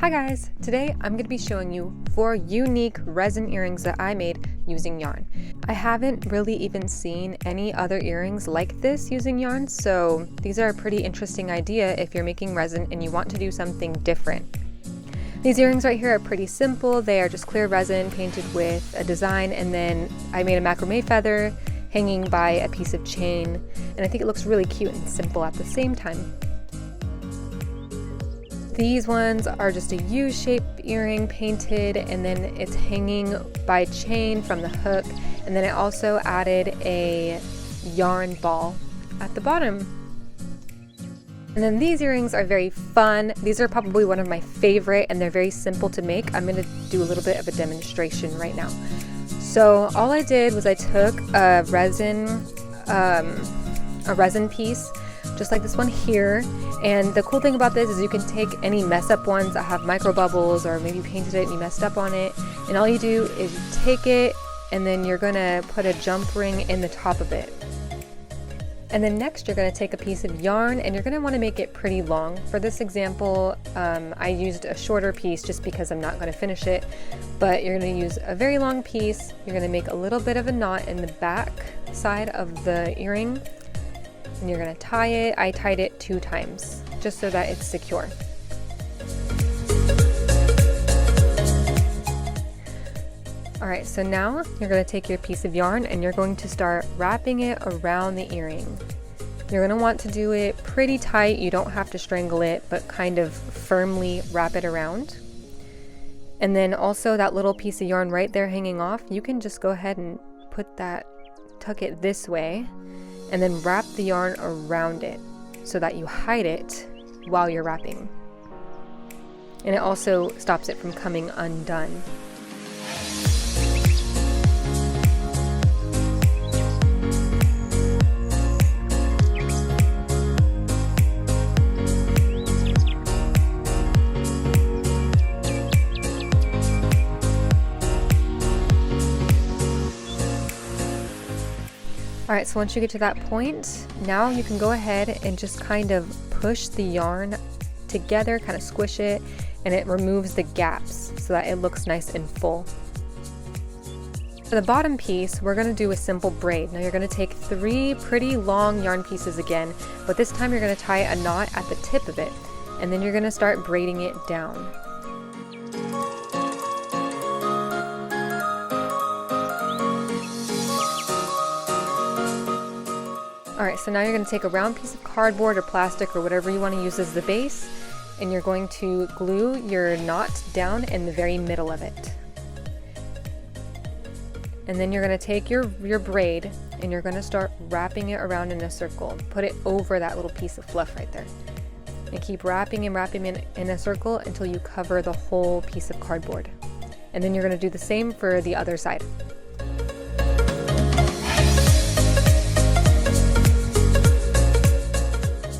Hi guys! Today I'm going to be showing you 4 unique resin earrings that I made using yarn. I haven't really even seen any other earrings like this using yarn, so these are a pretty interesting idea if you're making resin and you want to do something different. These earrings right here are pretty simple. They are just clear resin painted with a design, and then I made a macrame feather hanging by a piece of chain, and I think it looks really cute and simple at the same time. These ones are just a U-shaped earring painted, and then it's hanging by chain from the hook, and then I also added a yarn ball at the bottom. And then these earrings are very fun. These are probably one of my favorite, and they're very simple to make. I'm going to do a little bit of a demonstration right now. So all I did was I took a resin piece, just like this one here, and the cool thing about this is you can take any mess up ones that have micro bubbles, or maybe you painted it and you messed up on it, and all you do is you take it and then you're gonna put a jump ring in the top of it. And then next you're gonna take a piece of yarn and you're gonna wanna make it pretty long. For this example, I used a shorter piece just because I'm not gonna finish it, but you're gonna use a very long piece. You're gonna make a little bit of a knot in the back side of the earring, and you're gonna tie it. I tied it 2 times just so that it's secure. All right, so now you're gonna take your piece of yarn and you're going to start wrapping it around the earring. You're gonna want to do it pretty tight. You don't have to strangle it, but kind of firmly wrap it around. And then also that little piece of yarn right there hanging off, you can just go ahead and tuck it this way, and then wrap the yarn around it so that you hide it while you're wrapping. And it also stops it from coming undone. Alright, so once you get to that point, now you can go ahead and just kind of push the yarn together, kind of squish it, and it removes the gaps so that it looks nice and full. For the bottom piece, we're going to do a simple braid. Now you're going to take 3 pretty long yarn pieces again, but this time you're going to tie a knot at the tip of it, and then you're going to start braiding it down. Alright, so now you're going to take a round piece of cardboard or plastic or whatever you want to use as the base, and you're going to glue your knot down in the very middle of it. And then you're going to take your braid and you're going to start wrapping it around in a circle. Put it over that little piece of fluff right there. And keep wrapping and wrapping in a circle until you cover the whole piece of cardboard. And then you're going to do the same for the other side.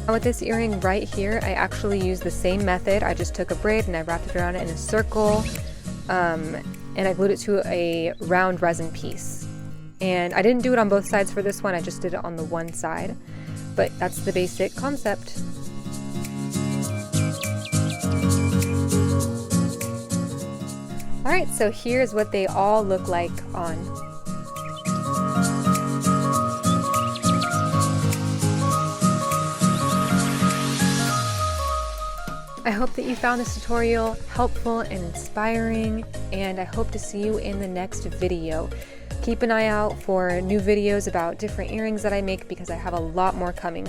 With this earring right here, I actually used the same method. I just took a braid and I wrapped it around it in a circle, and I glued it to a round resin piece. And I didn't do it on both sides for this one, I just did it on the one side. But that's the basic concept. Alright, so here's what they all look like on. I hope that you found this tutorial helpful and inspiring, and I hope to see you in the next video. Keep an eye out for new videos about different earrings that I make because I have a lot more coming.